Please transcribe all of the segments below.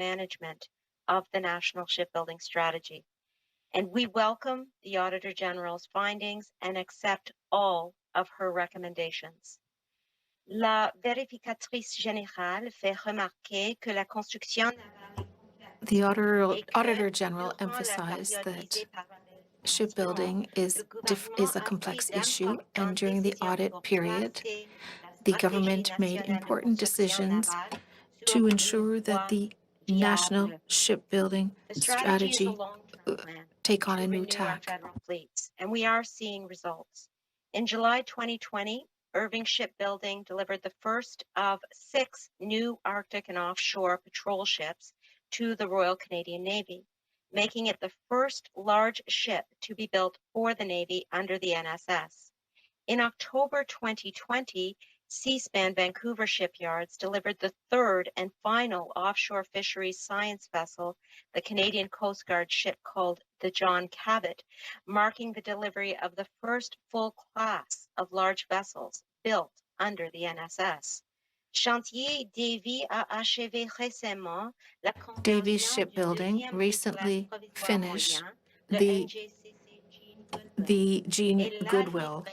management of the National Shipbuilding Strategy. And we welcome the Auditor General's findings and accept all of her recommendations. La vérificatrice générale fait remarquer que la construction navale The Auditor General emphasized that shipbuilding is a complex issue, and during the audit period, the government made important decisions to ensure that the National Shipbuilding Strategy take on a new tack. Federal fleets, and we are seeing results. In July 2020, Irving Shipbuilding delivered the first of 6 new Arctic and offshore patrol ships to the Royal Canadian Navy, making it the first large ship to be built for the Navy under the NSS. In October 2020, Seaspan Vancouver Shipyards delivered the third and final offshore fisheries science vessel, the Canadian Coast Guard ship called the John Cabot, marking the delivery of the first full class of large vessels built under the NSS. Chantier Davy a achevé récemment la Davy Shipbuilding recently finished the Jean Goodwill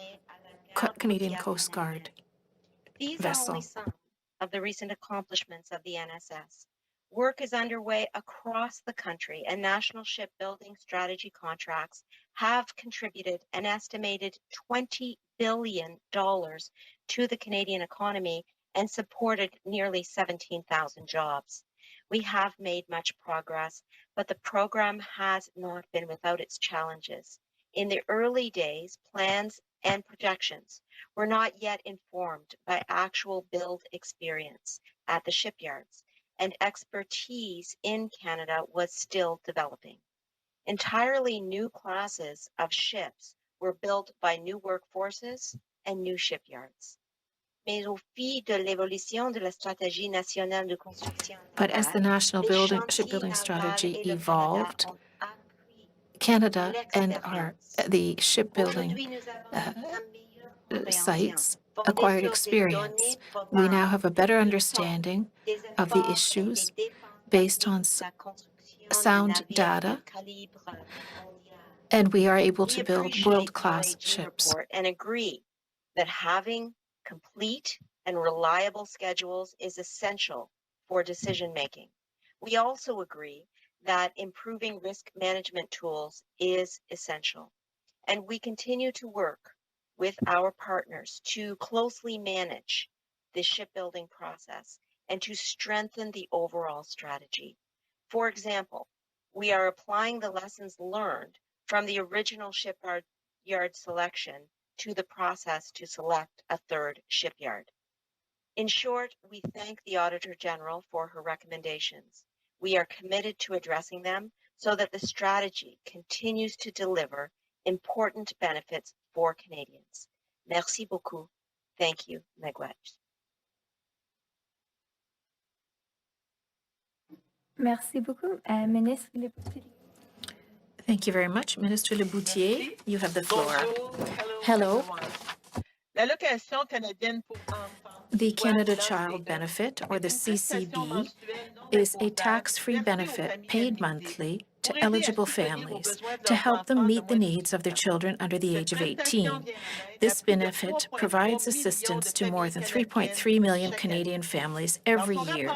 Canadian Coast Guard These vessel. are only some of the recent accomplishments of the NSS. Work is underway across the country, and National Shipbuilding Strategy contracts have contributed an estimated $20 billion to the Canadian economy and supported nearly 17,000 jobs. We have made much progress, but the program has not been without its challenges. In the early days, plans and projections were not yet informed by actual build experience at the shipyards, and expertise in Canada was still developing. Entirely new classes of ships were built by new workforces and new shipyards. Mais au fil de l'évolution de la stratégie nationale de construction But as the National Shipbuilding Strategy evolved, Canada and the shipbuilding sites acquired experience. We now have a better understanding of the issues based on sound data, and we are able to build world-class ships. And agree that having complete and reliable schedules is essential for decision making. We also agree that improving risk management tools is essential, and we continue to work with our partners to closely manage the shipbuilding process and to strengthen the overall strategy. For example, we are applying the lessons learned from the original shipyard selection to the process to select a third shipyard. In short, we thank the Auditor General for her recommendations. We are committed to addressing them so that the strategy continues to deliver important benefits for Canadians. Merci beaucoup. Thank you, Megwet. Merci beaucoup, Ministre Leboutier. Thank you very much. Minister Leboutier, you have the floor. Hello. The Canada Child Benefit, or the CCB, is a tax-free benefit paid monthly to eligible families to help them meet the needs of their children under the age of 18. This benefit provides assistance to more than 3.3 million Canadian families every year.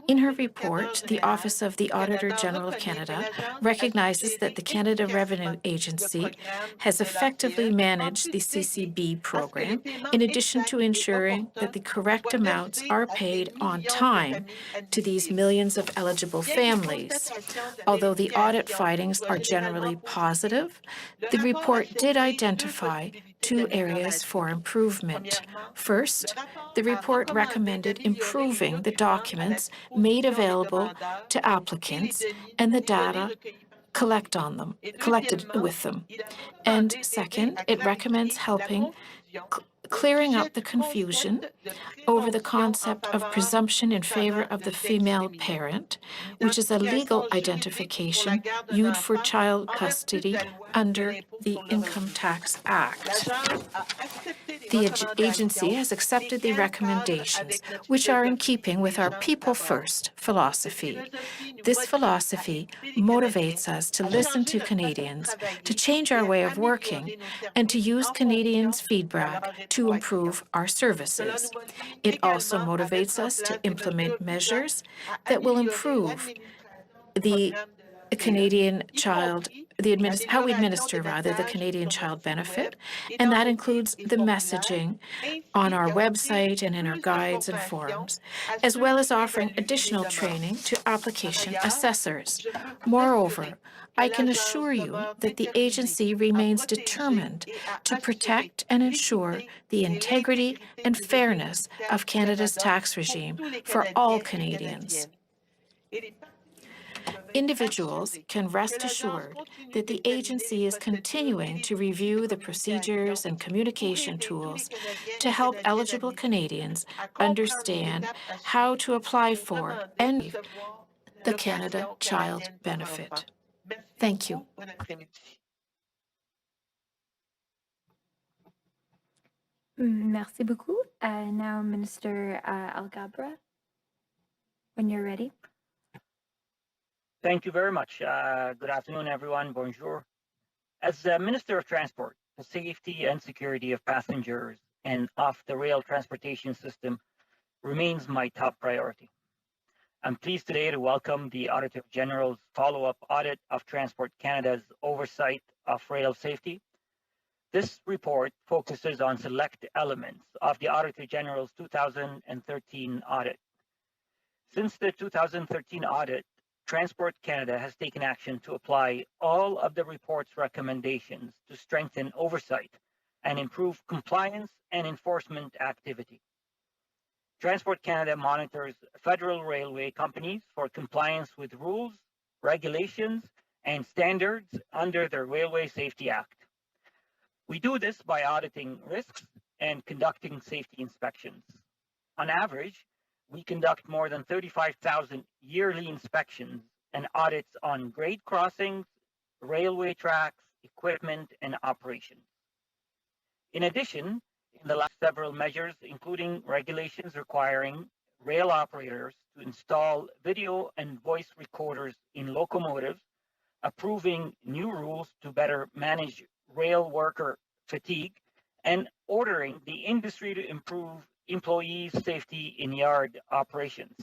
In her report, the Office of the Auditor General of Canada recognizes that the Canada Revenue Agency has effectively managed the CCB program, in addition to ensuring that the correct amounts are paid on time to these millions of eligible families. Although the audit findings are generally positive, the report did identify 2 areas for improvement. First, the report recommended improving the documents made available to applicants and the data collected with them. And second, it recommends helping clearing up the confusion over the concept of presumption in favor of the female parent, which is a legal identification used for child custody under the Income Tax Act. The agency has accepted the recommendations, which are in keeping with our People First philosophy. This philosophy motivates us to listen to Canadians, to change our way of working, and to use Canadians' feedback to improve our services. It also motivates us to implement measures that will improve the Canadian child, how we administer the Canadian child benefit, and that includes the messaging on our website and in our guides and forums, as well as offering additional training to application assessors. Moreover, I can assure you that the agency remains determined to protect and ensure the integrity and fairness of Canada's tax regime for all Canadians. Individuals can rest assured that the agency is continuing to review the procedures and communication tools to help eligible Canadians understand how to apply for and receive the Canada Child Benefit. Thank you. Merci beaucoup. Now, Minister Alghabra, when you're ready. Thank you very much. Good afternoon, everyone. Bonjour. As Minister of Transport, the safety and security of passengers and of the rail transportation system remains my top priority. I'm pleased today to welcome the Auditor General's follow-up audit of Transport Canada's oversight of rail safety. This report focuses on select elements of the Auditor General's 2013 audit. Since the 2013 audit, Transport Canada has taken action to apply all of the report's recommendations to strengthen oversight and improve compliance and enforcement activity. Transport Canada monitors federal railway companies for compliance with rules, regulations, and standards under the Railway Safety Act. We do this by auditing risks and conducting safety inspections. On average, we conduct more than 35,000 yearly inspections and audits on grade crossings, railway tracks, equipment, and operations. In addition, in the last several measures, including regulations requiring rail operators to install video and voice recorders in locomotives, approving new rules to better manage rail worker fatigue, and ordering the industry to improve employees' safety in yard operations.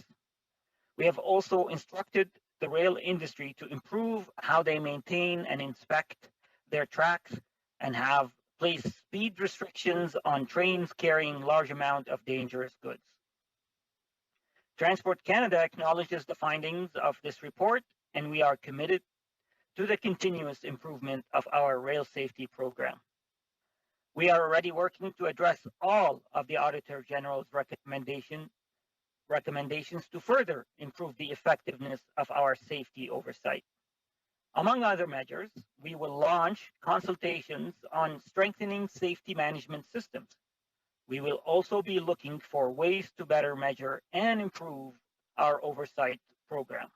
We have also instructed the rail industry to improve how they maintain and inspect their tracks and have placed speed restrictions on trains carrying large amounts of dangerous goods. Transport Canada acknowledges the findings of this report, and we are committed to the continuous improvement of our rail safety program. We are already working to address all of the Auditor General's recommendations to further improve the effectiveness of our safety oversight. Among other measures, we will launch consultations on strengthening safety management systems. We will also be looking for ways to better measure and improve our oversight program.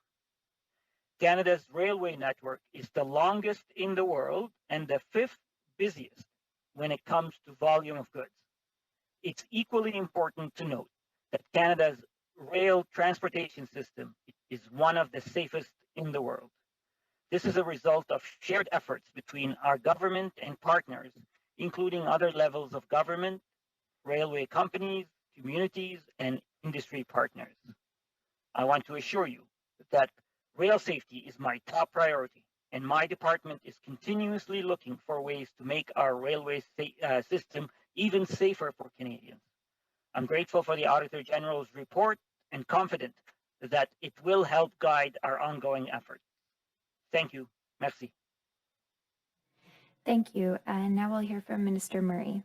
Canada's railway network is the longest in the world and the 5th busiest when it comes to volume of goods. It's equally important to note that Canada's rail transportation system is one of the safest in the world. This is a result of shared efforts between our government and partners, including other levels of government, railway companies, communities, and industry partners. I want to assure you that rail safety is my top priority, and my department is continuously looking for ways to make our railway system even safer for Canadians. I'm grateful for the Auditor General's report and confident that it will help guide our ongoing efforts. Thank you. Merci. Thank you. And now we'll hear from Minister Murray.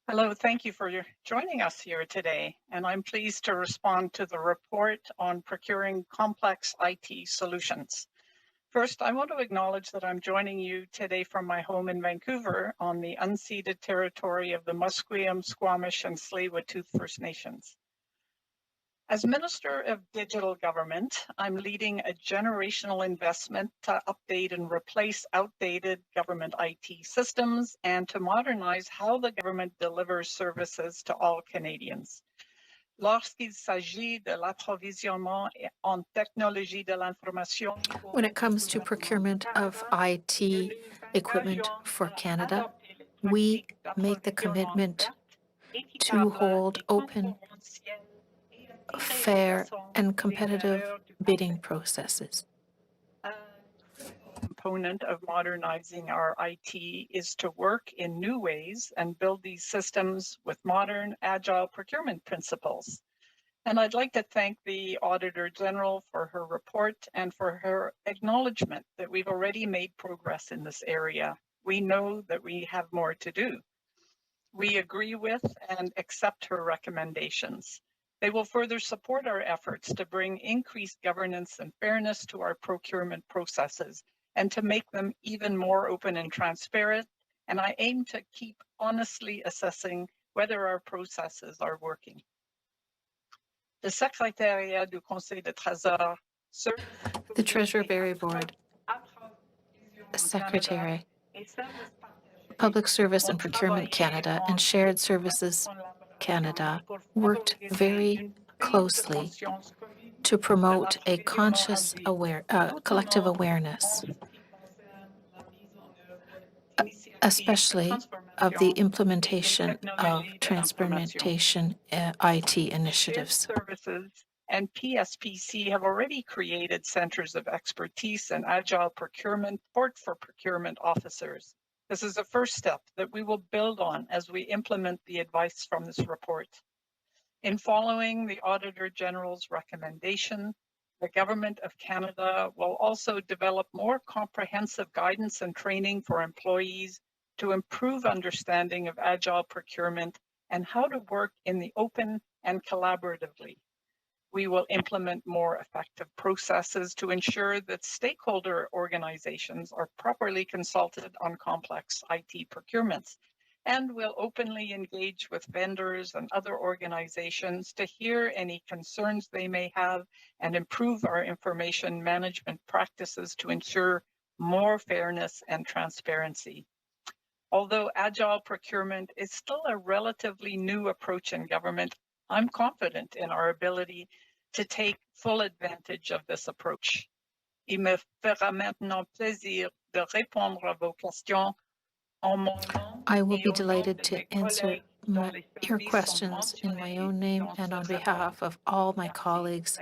Hello, thank you for joining us here today, and I'm pleased to respond to the report on procuring complex IT solutions. First, I want to acknowledge that I'm joining you today from my home in Vancouver on the unceded territory of the Musqueam, Squamish, and Tsleil-Waututh First Nations. As Minister of Digital Government, I'm leading a generational investment to update and replace outdated government IT systems and to modernize how the government delivers services to all Canadians. Lorsqu'il s'agit de l'approvisionnement en technologie de l'information, When it comes to procurement of IT equipment for Canada, we make the commitment to hold open, fair, and competitive bidding processes. Component of modernizing our IT is to work in new ways and build these systems with modern, agile procurement principles. And I'd like to thank the Auditor General for her report and for her acknowledgement that we've already made progress in this area. We know that we have more to do. We agree with and accept her recommendations. They will further support our efforts to bring increased governance and fairness to our procurement processes and to make them even more open and transparent. And I aim to keep honestly assessing whether our processes are working. The Secretariat du Conseil de Trésor serves The Treasury Board Secretary, Public Service and Procurement Canada, and Shared Services Canada worked very closely to promote a conscious collective awareness, especially of the implementation of transformation IT initiatives. Services and PSPC have already created centers of expertise and agile procurement support for procurement officers. This is a first step that we will build on as we implement the advice from this report. In following the Auditor General's recommendation, the Government of Canada will also develop more comprehensive guidance and training for employees to improve understanding of agile procurement and how to work in the open and collaboratively. We will implement more effective processes to ensure that stakeholder organizations are properly consulted on complex IT procurements, and will openly engage with vendors and other organizations to hear any concerns they may have and improve our information management practices to ensure more fairness and transparency. Although agile procurement is still a relatively new approach in government, I'm confident in our ability to take full advantage of this approach. Il me fera maintenant plaisir de répondre à vos questions. I will be delighted to answer your questions in my own name and on behalf of all my colleagues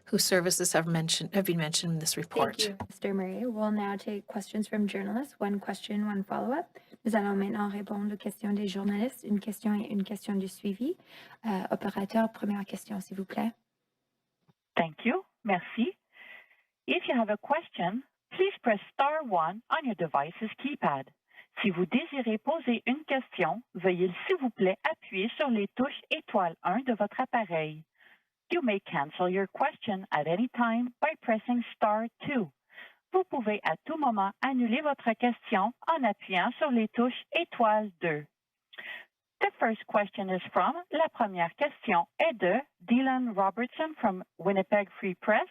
whose services have been mentioned in this report. Thank you, Mr. Murray. We'll now take questions from journalists. One question, one follow-up. Nous allons maintenant répondre aux questions des journalistes. Une question et une question de suivi. Opérateur, première question, s'il vous plaît. Thank you. Merci. If you have a question, please press star 1 on your device's keypad. Si vous désirez poser une question, veuillez s'il vous plaît appuyer sur les touches étoile 1 de votre appareil. You may cancel your question at any time by pressing star 2. Vous pouvez à tout moment annuler votre question en appuyant sur les touches étoile 2. The first question is from, la première question est de Dylan Robertson from Winnipeg Free Press.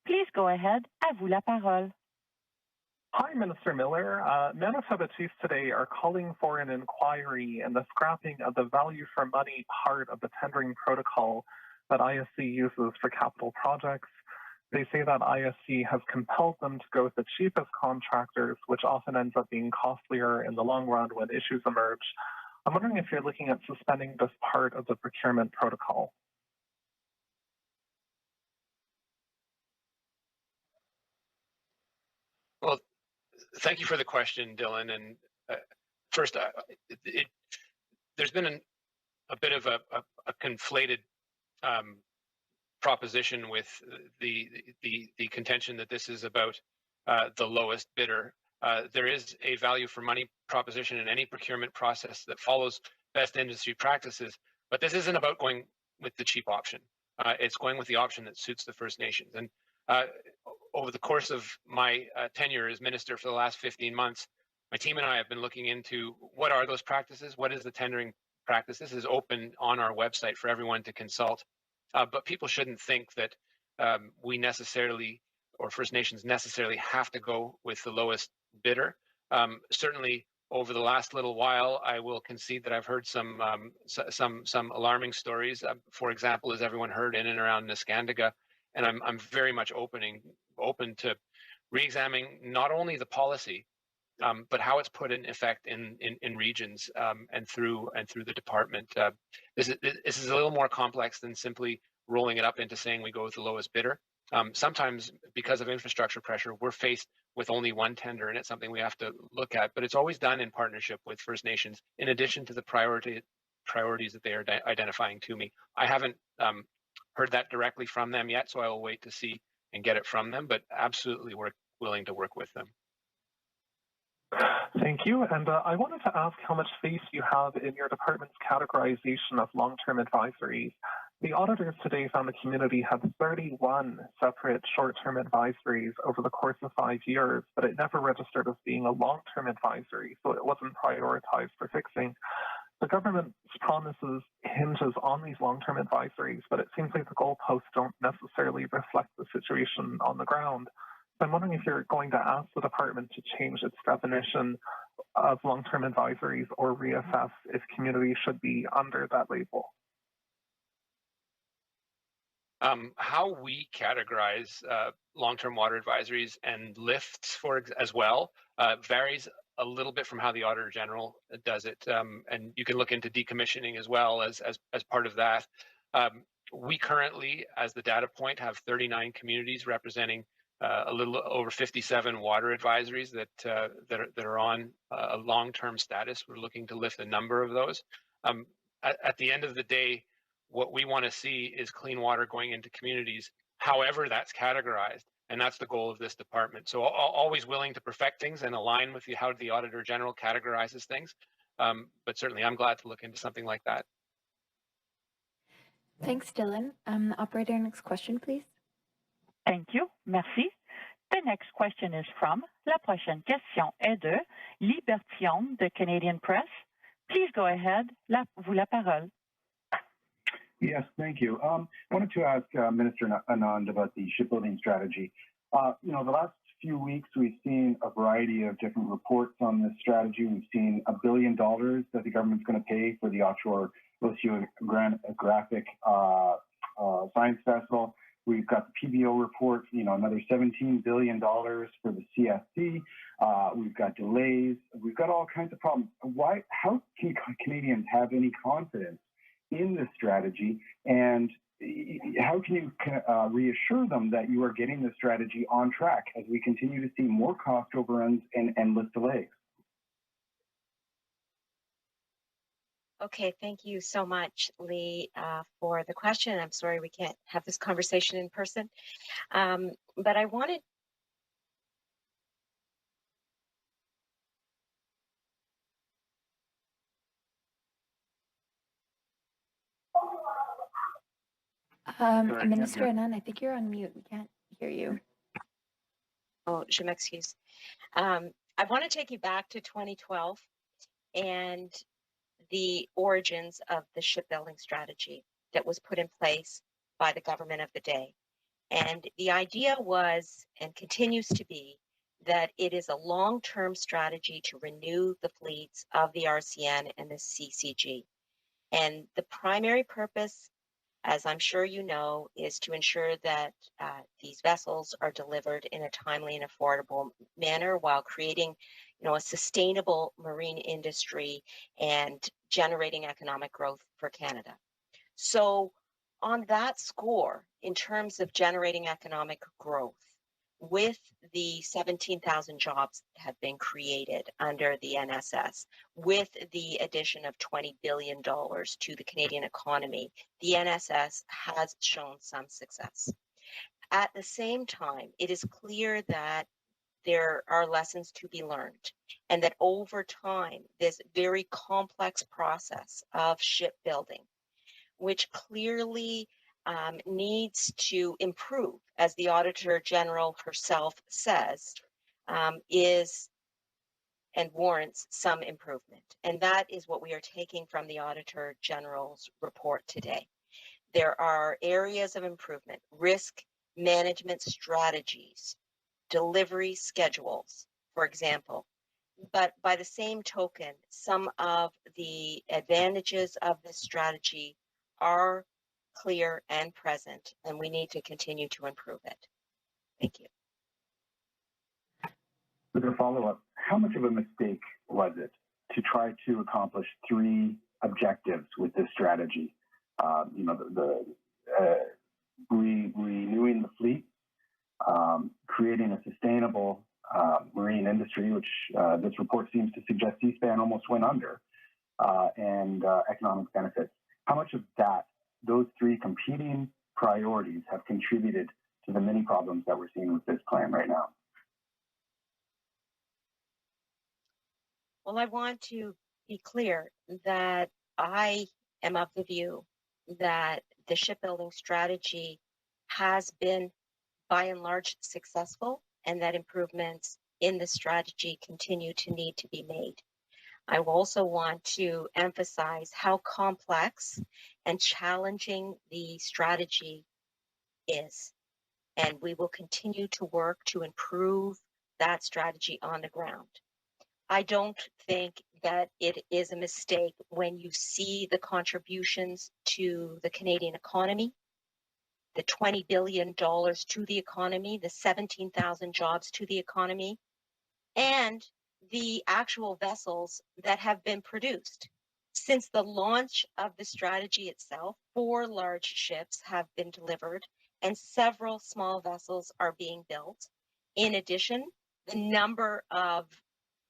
Please go ahead, à vous la parole. Hi, Minister Miller. Manitoba Chiefs today are calling for an inquiry in the scrapping of the value for money part of the tendering protocol that ISC uses for capital projects. They say that ISC has compelled them to go with the cheapest contractors, which often ends up being costlier in the long run when issues emerge. I'm wondering if you're looking at suspending this part of the procurement protocol. Well, thank you for the question, Dylan. And first, there's been a bit of a conflated proposition with the contention that this is about the lowest bidder. There is a value for money proposition in any procurement process that follows best industry practices, but this isn't about going with the cheap option. It's going with the option that suits the First Nations. And over the course of my tenure as minister for the last 15 months, my team and I have been looking into what are those practices, what is the tendering practice. This is open on our website for everyone to consult, but people shouldn't think that we necessarily, or First Nations necessarily, have to go with the lowest bidder. Certainly, over the last little while, I will concede that I've heard some alarming stories. For example, as everyone heard, in and around Niskandiga, and I'm very much open to re-examining not only the policy, but how it's put in effect in regions and through the department. This is a little more complex than simply rolling it up into saying we go with the lowest bidder. Sometimes, because of infrastructure pressure, we're faced with only one tender, and it's something we have to look at. But it's always done in partnership with First Nations, in addition to the priorities that they are identifying to me. I haven't heard that directly from them yet, so I will wait to see and get it from them. But absolutely, we're willing to work with them. Thank you. And I wanted to ask how much faith you have in your department's categorization of long-term advisories. The auditors today found the community had 31 separate short-term advisories over the course of 5 years, but it never registered as being a long-term advisory, so it wasn't prioritized for fixing. The government's promises hinges on these long-term advisories, but it seems like the goalposts don't necessarily reflect the situation on the ground. I'm wondering if you're going to ask the department to change its definition of long-term advisories or reassess if communities should be under that label. How we categorize long-term water advisories and lifts as well varies a little bit from how the Auditor General does it. And you can look into decommissioning as well as part of that. We currently, as the data point, have 39 communities representing a little over 57 water advisories that are on a long-term status. We're looking to lift a number of those. At the end of the day, what we want to see is clean water going into communities, however that's categorized, and that's the goal of this department. So always willing to perfect things and align with how the Auditor General categorizes things, but certainly I'm glad to look into something like that. Thanks, Dylan. Operator, next question, please. Thank you. Merci. The next question is from La prochaine question est de Libertion de Canadian Press. Please go ahead. Vous la parole. Yes, thank you. I wanted to ask Minister Anand about the shipbuilding strategy. The last few weeks, we've seen a variety of different reports on this strategy. We've seen $1 billion that the government's going to pay for the offshore oceanographic science vessel. We've got the PBO report, another $17 billion for the CSC. We've got delays. We've got all kinds of problems. How can Canadians have any confidence in this strategy, and how can you reassure them that you are getting the strategy on track as we continue to see more cost overruns and endless delays? Okay, thank you so much, Lee, for the question. I'm sorry we can't have this conversation in person, but I wanted Minister Anand, I think you're on mute. We can't hear you. Oh, je m'excuse. I want to take you back to 2012 and the origins of the shipbuilding strategy that was put in place by the government of the day. And the idea was, and continues to be, that it is a long-term strategy to renew the fleets of the RCN and the CCG. And the primary purpose, as I'm sure you know, is to ensure that these vessels are delivered in a timely and affordable manner while creating, a sustainable marine industry and generating economic growth for Canada. So on that score, in terms of generating economic growth, with the 17,000 jobs that have been created under the NSS, with the addition of $20 billion to the Canadian economy, the NSS has shown some success. At the same time, it is clear that there are lessons to be learned, and that over time, this very complex process of shipbuilding, which clearly needs to improve, as the Auditor General herself says, is and warrants some improvement. And that is what we are taking from the Auditor General's report today. There are areas of improvement, risk management strategies, delivery schedules, for example. But by the same token, some of the advantages of this strategy are clear and present, and we need to continue to improve it. Thank you. With a follow-up, how much of a mistake was it to try to accomplish three objectives with this strategy? Renewing the fleet, creating a sustainable marine industry, which this report seems to suggest Seaspan almost went under, and economic benefits. How much of those three competing priorities have contributed to the many problems that we're seeing with this plan right now? Well, I want to be clear that I am of the view that the shipbuilding strategy has been by and large successful, and that improvements in the strategy continue to need to be made. I also want to emphasize how complex and challenging the strategy is, and we will continue to work to improve that strategy on the ground. I don't think that it is a mistake when you see the contributions to the Canadian economy, the $20 billion to the economy, the 17,000 jobs to the economy, and the actual vessels that have been produced. Since the launch of the strategy itself, 4 large ships have been delivered and several small vessels are being built. In addition, the number of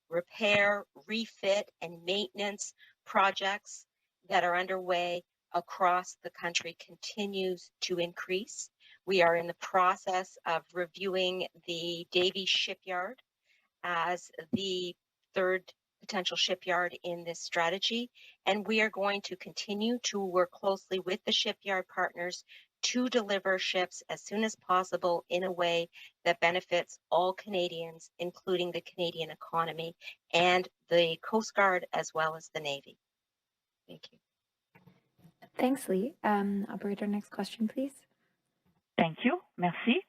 repair, refit, and maintenance projects that are underway across the country continues to increase. We are in the process of reviewing the Davie Shipyard as the third potential shipyard in this strategy, and we are going to continue to work closely with the shipyard partners to deliver ships as soon as possible in a way that benefits all Canadians, including the Canadian economy and the Coast Guard as well as the Navy. Thank you. Thanks, Lee. Operator, next question, please. Thank you. Merci.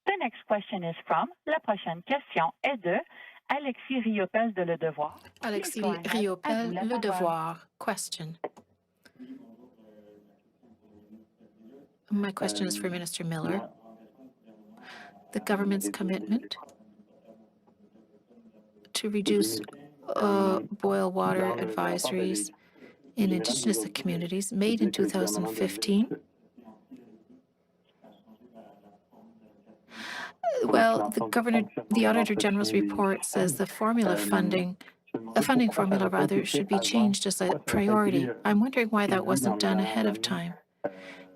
The next question is from, la prochaine question est de Alexis Riopel de Le Devoir. Alexis Riopel, Le Devoir. Question. My question is for Minister Miller. The government's commitment to reduce boil water advisories in Indigenous communities made in 2015. Well, the Auditor General's report says the funding formula should be changed as a priority. I'm wondering why that wasn't done ahead of time.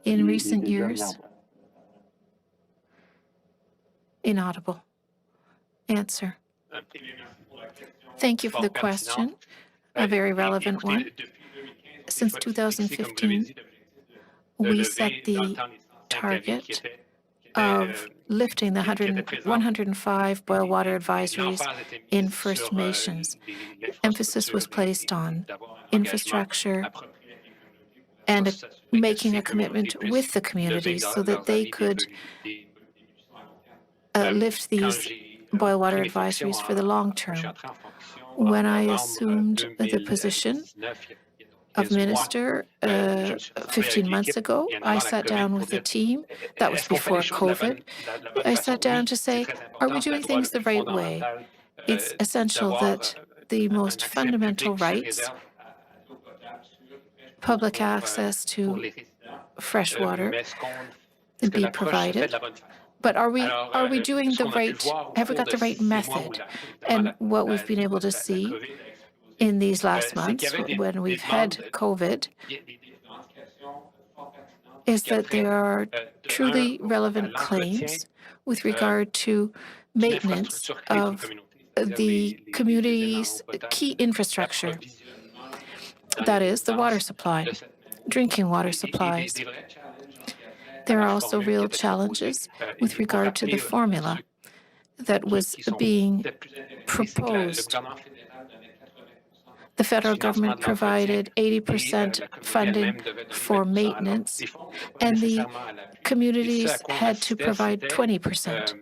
In recent years, inaudible. Answer. Thank you for the question, a very relevant one. Since 2015, we set the target of lifting the 105 boil water advisories in First Nations. Emphasis was placed on infrastructure and making a commitment with the communities so that they could lift these boil water advisories for the long term. When I assumed the position of minister 15 months ago, I sat down with the team. That was before COVID. I sat down to say, are we doing things the right way? It's essential that the most fundamental rights, public access to fresh water, be provided. But are we doing the right, have we got the right method? And what we've been able to see in these last months when we've had COVID is that there are truly relevant claims with regard to maintenance of the community's key infrastructure. That is the water supply, drinking water supplies. There are also real challenges with regard to the formula that was being proposed. The federal government provided 80% funding for maintenance, and the communities had to provide 20%.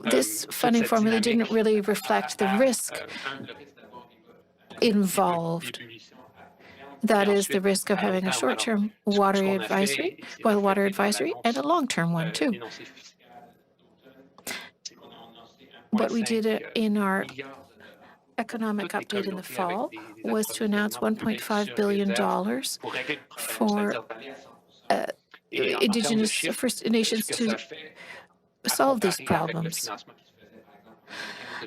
This funding formula didn't really reflect the risk involved. That is the risk of having a short-term water advisory, boil water advisory, and a long-term one too. What we did in our economic update in the fall was to announce $1.5 billion for Indigenous First Nations to solve these problems.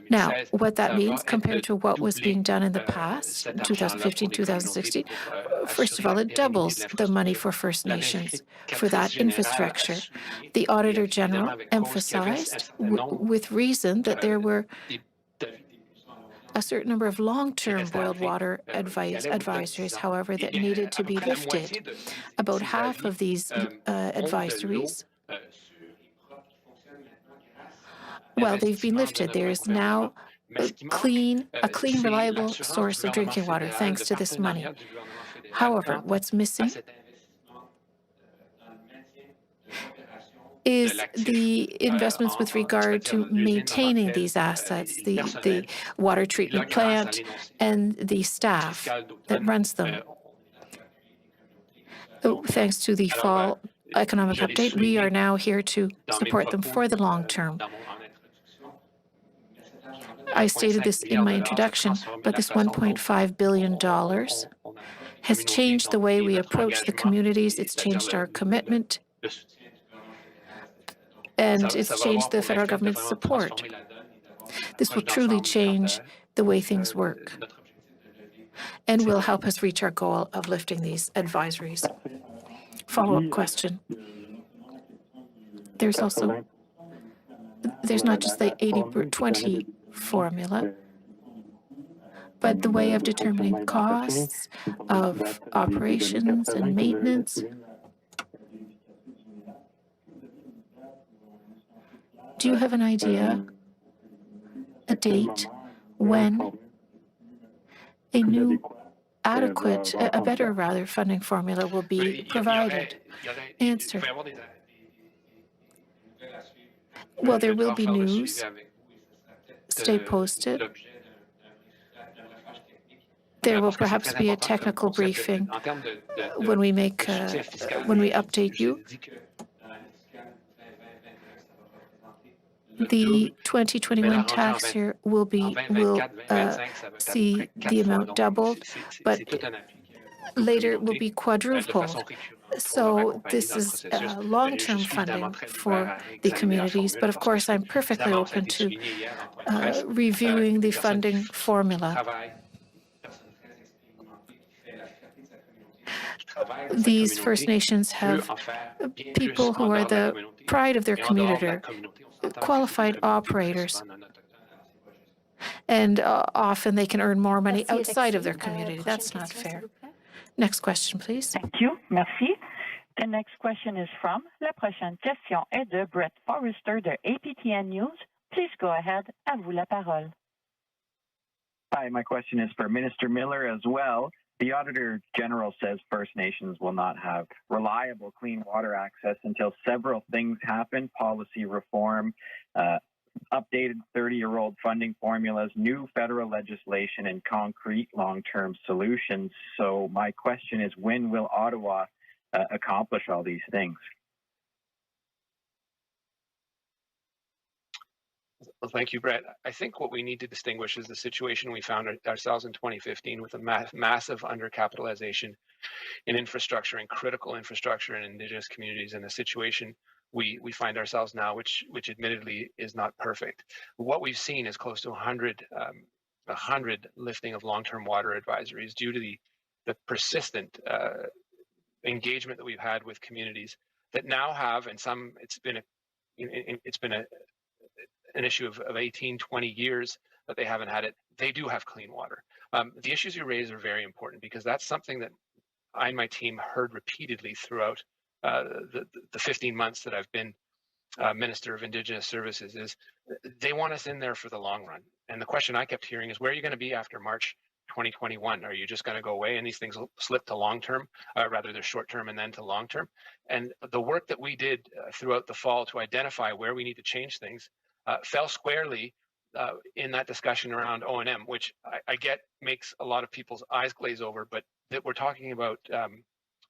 Now, what that means compared to what was being done in the past, 2015, 2016, first of all, it doubles the money for First Nations for that infrastructure. The Auditor General emphasized, with reason, that there were a certain number of long-term boiled water advisories, however, that needed to be lifted. About half of these advisories, well, they've been lifted. There is now a clean, reliable source of drinking water thanks to this money. However, what's missing is the investments with regard to maintaining these assets, the water treatment plant and the staff that runs them. Thanks to the fall economic update, we are now here to support them for the long term. I stated this in my introduction, but this $1.5 billion has changed the way we approach the communities. It's changed our commitment, and it's changed the federal government's support. This will truly change the way things work and will help us reach our goal of lifting these advisories. Follow-up question. There's not just the 80-20 formula, but the way of determining costs of operations and maintenance. Do you have an idea, a date, when a new adequate, a better rather, funding formula will be provided? Answer. Well, there will be news. Stay posted. There will perhaps be a technical briefing when we update you. The 2021 tax year will see the amount doubled, but later it will be quadrupled. So this is long-term funding for the communities, but of course I'm perfectly open to reviewing the funding formula. These First Nations have people who are the pride of their community, qualified operators, and often they can earn more money outside of their community. That's not fair. Next question, please. Thank you. Merci. The next question is from La prochaine question est de Brett Forrester de APTN News. Please go ahead. À vous la parole. Hi, my question is for Minister Miller as well. The Auditor General says First Nations will not have reliable clean water access until several things happen: policy reform, updated 30-year-old funding formulas, new federal legislation, and concrete long-term solutions. So my question is, when will Ottawa accomplish all these things? Well, thank you, Brett. I think what we need to distinguish is the situation we found ourselves in 2015 with a massive undercapitalization in infrastructure and critical infrastructure in Indigenous communities, and the situation we find ourselves now, which admittedly is not perfect. What we've seen is close to 100 lifting of long-term water advisories due to the persistent engagement that we've had with communities that now have, and some it's been an issue of 18, 20 years that they haven't had it. They do have clean water. The issues you raise are very important because that's something that I and my team heard repeatedly throughout the 15 months that I've been Minister of Indigenous Services is they want us in there for the long run. And the question I kept hearing is, where are you going to be after March 2021? Are you just going to go away and these things will slip to long term, rather they're short term and then to long term? And the work that we did throughout the fall to identify where we need to change things fell squarely in that discussion around O&M, which I get makes a lot of people's eyes glaze over, but that we're talking about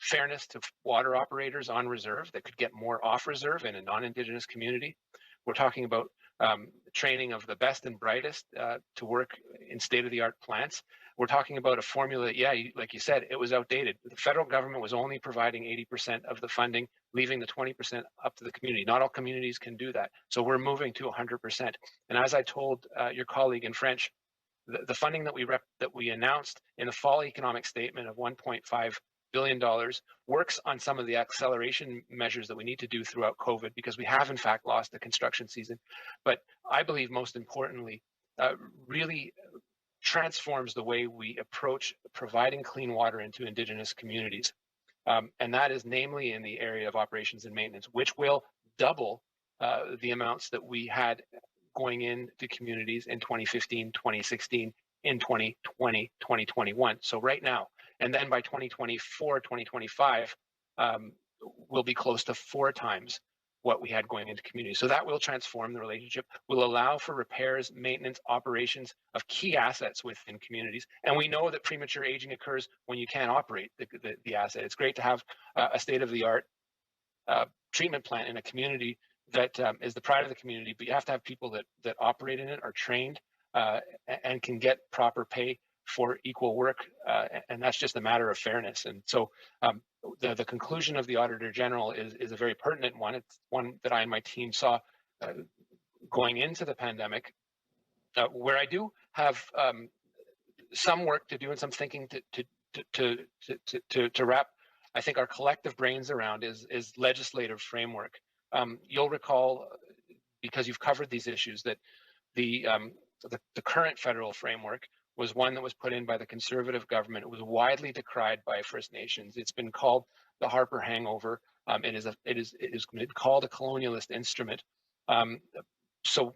fairness to water operators on reserve that could get more off reserve in a non-Indigenous community. We're talking about training of the best and brightest to work in state-of-the-art plants. We're talking about a formula, like you said, it was outdated. The federal government was only providing 80% of the funding, leaving the 20% up to the community. Not all communities can do that. So we're moving to 100%. And as I told your colleague in French, the funding that we announced in the fall economic statement of $1.5 billion works on some of the acceleration measures that we need to do throughout COVID, because we have in fact lost the construction season. But I believe most importantly, really transforms the way we approach providing clean water into Indigenous communities. And that is namely in the area of operations and maintenance, which will double the amounts that we had going into communities in 2015, 2016, in 2020, 2021. So right now, and then by 2024, 2025, we'll be close to 4 times what we had going into communities. So that will transform the relationship, will allow for repairs, maintenance, operations of key assets within communities. And we know that premature aging occurs when you can't operate the asset. It's great to have a state-of-the-art treatment plant in a community that is the pride of the community, but you have to have people that operate in it, are trained, and can get proper pay for equal work, and that's just a matter of fairness. And so the conclusion of the Auditor General is a very pertinent one. It's one that I and my team saw going into the pandemic, where I do have some work to do and some thinking to wrap, I think, our collective brains around is legislative framework. You'll recall, because you've covered these issues, that the current federal framework was one that was put in by the Conservative government. It was widely decried by First Nations. It's been called the Harper hangover. It is called a colonialist instrument. So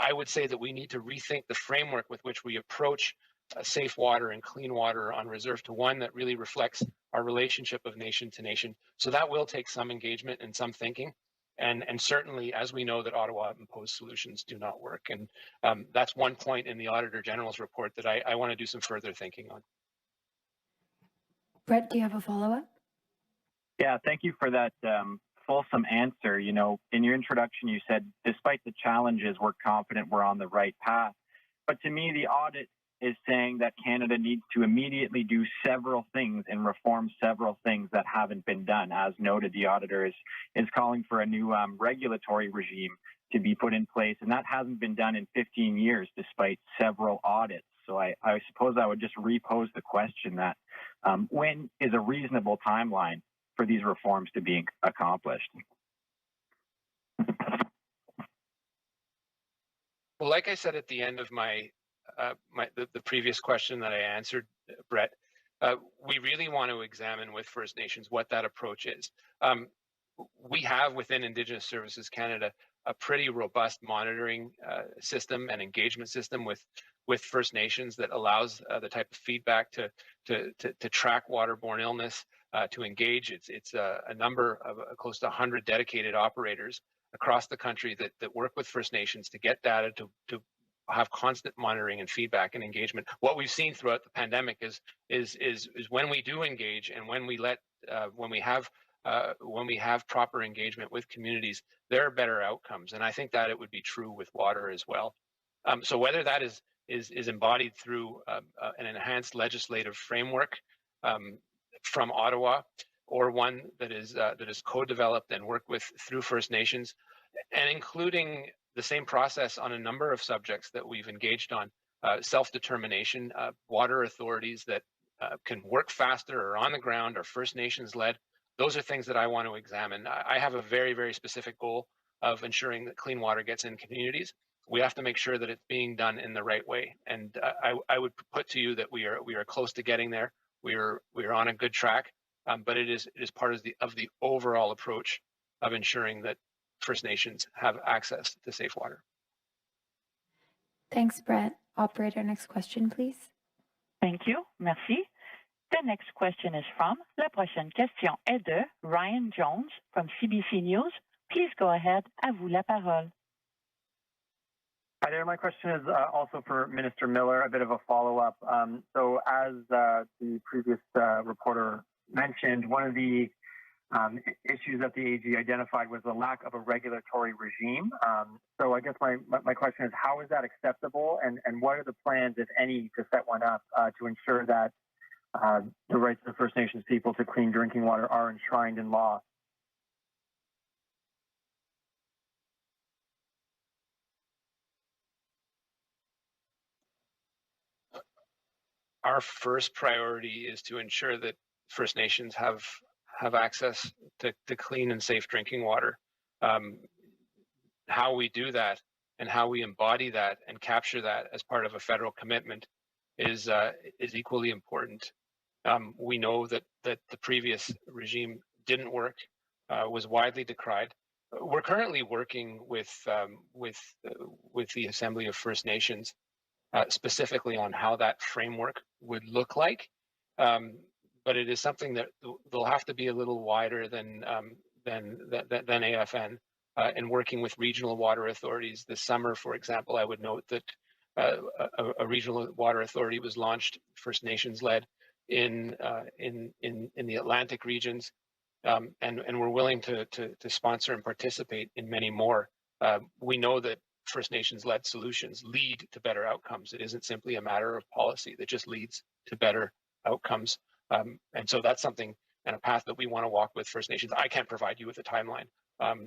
I would say that we need to rethink the framework with which we approach safe water and clean water on reserve to one that really reflects our relationship of nation to nation. So that will take some engagement and some thinking. And certainly, as we know, that Ottawa imposed solutions do not work. And that's one point in the Auditor General's report that I want to do some further thinking on. Brett, do you have a follow-up? Yeah, thank you for that fulsome answer. You know, in your introduction, you said, despite the challenges, we're confident we're on the right path. But to me, the audit is saying that Canada needs to immediately do several things and reform several things that haven't been done. As noted, the auditor is calling for a new regulatory regime to be put in place, and that hasn't been done in 15 years despite several audits. So I suppose I would just repose the question that when is a reasonable timeline for these reforms to be accomplished? Well, like I said at the end of the previous question that I answered, Brett, we really want to examine with First Nations what that approach is. We have within Indigenous Services Canada a pretty robust monitoring system and engagement system with First Nations that allows the type of feedback to track waterborne illness, to engage. It's a number of close to 100 dedicated operators across the country that work with First Nations to get data to have constant monitoring and feedback and engagement. What we've seen throughout the pandemic is when we do engage and when we have proper engagement with communities, there are better outcomes. And I think that it would be true with water as well. So whether that is embodied through an enhanced legislative framework from Ottawa, or one that is co-developed and worked with through First Nations, and including the same process on a number of subjects that we've engaged on, self-determination, water authorities that can work faster or on the ground or First Nations led. Those are things that I want to examine. I have a very, very specific goal of ensuring that clean water gets in communities. We have to make sure that it's being done in the right way. And I would put to you that we are close to getting there. We are on a good track. but it is part of the overall approach of ensuring that First Nations have access to safe water. Thanks, Brett. Operator, next question, please. Thank you. Merci. The next question is from La prochaine question est de Ryan Jones from CBC News. Please go ahead. À vous la parole. Hi there. My question is also for Minister Miller, a bit of a follow-up. So as the previous reporter mentioned, one of the issues that the AG identified was the lack of a regulatory regime. So I guess my question is, how is that acceptable, and what are the plans, if any, to set one up to ensure that the rights of First Nations people to clean drinking water are enshrined in law? Our first priority is to ensure that First Nations have access to clean and safe drinking water. How we do that and how we embody that and capture that as part of a federal commitment is equally important. We know that the previous regime didn't work, was widely decried. We're currently working with the Assembly of First Nations specifically on how that framework would look like. But it is something that they'll have to be a little wider than AFN. And working with regional water authorities this summer, for example, I would note that a regional water authority was launched, First Nations led, in the Atlantic regions, and we're willing to sponsor and participate in many more. We know that First Nations-led solutions lead to better outcomes. It isn't simply a matter of policy that just leads to better outcomes. And so that's something and a path that we want to walk with First Nations. I can't provide you with a timeline.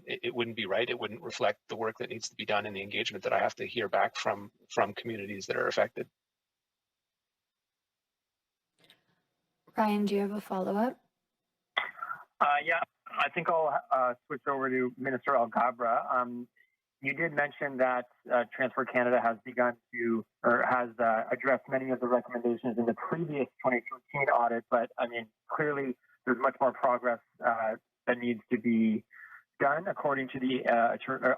It wouldn't be right. It wouldn't reflect the work that needs to be done and the engagement that I have to hear back from communities that are affected. Ryan, do you have a follow-up? Yeah, I think I'll switch over to Minister Alghabra. You did mention that Transport Canada has begun to, or has addressed many of the recommendations in the previous 2013 audit, but I mean, clearly there's much more progress that needs to be done according to the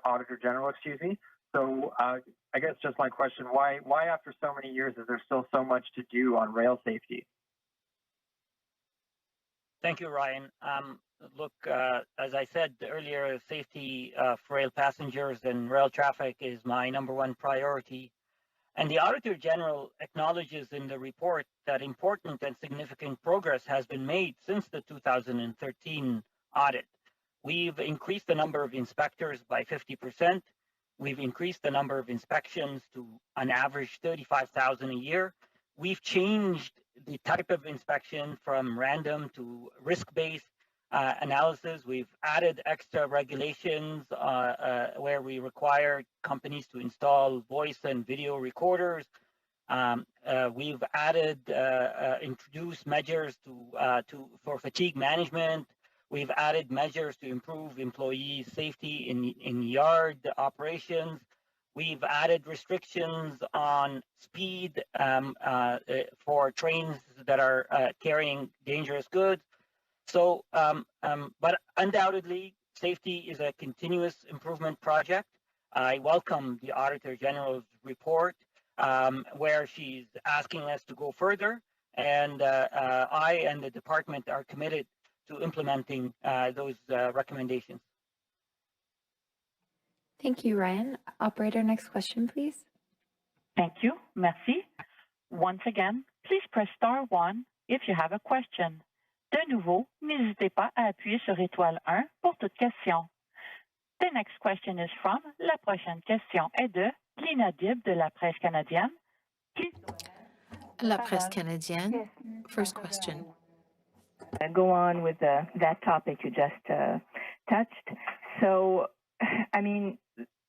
Auditor General, So I guess just my question, why after so many years is there still so much to do on rail safety? Thank you, Ryan. Look, as I said earlier, safety for rail passengers and rail traffic is my #1 priority. And the Auditor General acknowledges in the report that important and significant progress has been made since the 2013 audit. We've increased the number of inspectors by 50%. We've increased the number of inspections to an average 35,000 a year. We've changed the type of inspection from random to risk-based analysis. We've added extra regulations where we require companies to install voice and video recorders. We've added, introduced measures for fatigue management. We've added measures to improve employee safety in yard operations. We've added restrictions on speed for trains that are carrying dangerous goods. So, but undoubtedly, safety is a continuous improvement project. I welcome the Auditor General's report where she's asking us to go further, and I and the department are committed to implementing those recommendations. Thank you, Ryan. Operator, next question, please. Thank you. Merci. Once again, please press *1 if you have a question. De nouveau, n'hésitez pas à appuyer sur étoile 1 pour toute question. The next question is from, la prochaine question est de Lina Dib de la Presse canadienne. Please go ahead. La Presse canadienne, first question. Go on with that topic you just touched. So, I mean,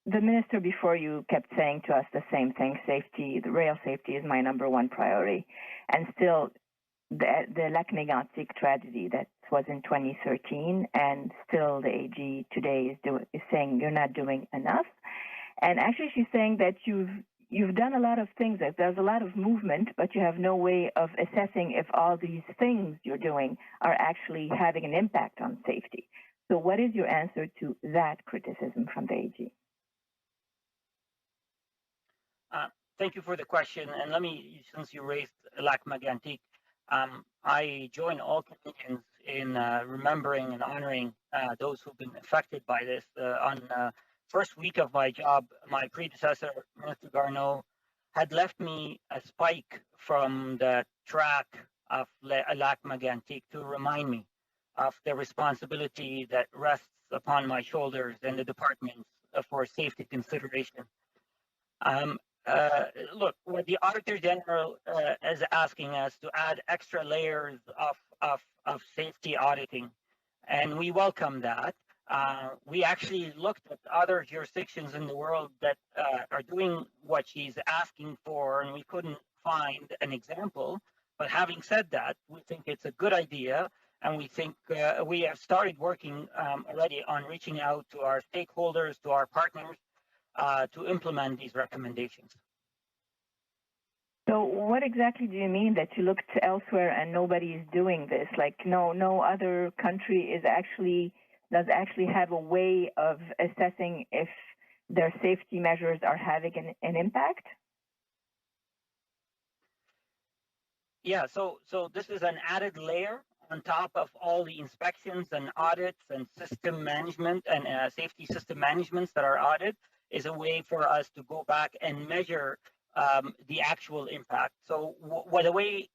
the minister before you kept saying to us the same thing, safety, the rail safety is my #1 priority. And still, the Lac Mégantic tragedy that was in 2013, and still the AG today is saying you're not doing enough. And actually she's saying that you've done a lot of things. There's a lot of movement, but you have no way of assessing if all these things you're doing are actually having an impact on safety. So what is your answer to that criticism from the AG? Thank you for the question. And let me, since you raised Lac Mégantic, I join all Canadians in remembering and honoring those who've been affected by this. On first week of my job, my predecessor, Minister Garneau, had left me a spike from the track of Lac Mégantic to remind me of the responsibility that rests upon my shoulders and the departments for safety consideration. Look, what the Auditor General is asking us to add extra layers of safety auditing, and we welcome that. We actually looked at other jurisdictions in the world that are doing what she's asking for, and we couldn't find an example. But having said that, we think it's a good idea, and we think we have started working already on reaching out to our stakeholders, to our partners, to implement these recommendations. So what exactly do you mean that you looked elsewhere and nobody is doing this? Like no other country does actually have a way of assessing if their safety measures are having an impact? Yeah, so this is an added layer on top of all the inspections and audits and system management and safety system managements that are audited, is a way for us to go back and measure the actual impact. So the way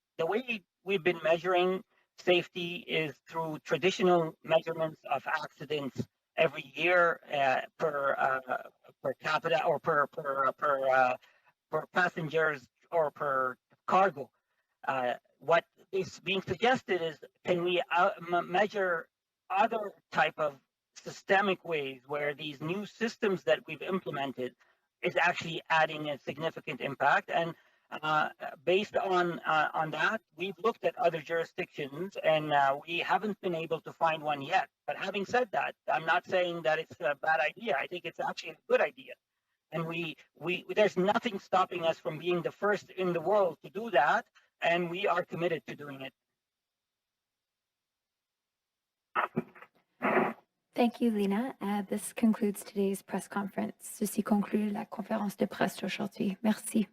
we've been measuring safety is through traditional measurements of accidents every year per capita or per passengers or per cargo. What is being suggested is, can we measure other type of systemic ways where these new systems that we've implemented is actually adding a significant impact? And based on that, we've looked at other jurisdictions, and we haven't been able to find one yet. But having said that, I'm not saying that it's a bad idea. I think it's actually a good idea. And there's nothing stopping us from being the first in the world to do that, and we are committed to doing it. Thank you, Lena. This concludes today's press conference. Ceci conclut la conférence de presse d'aujourd'hui. Merci.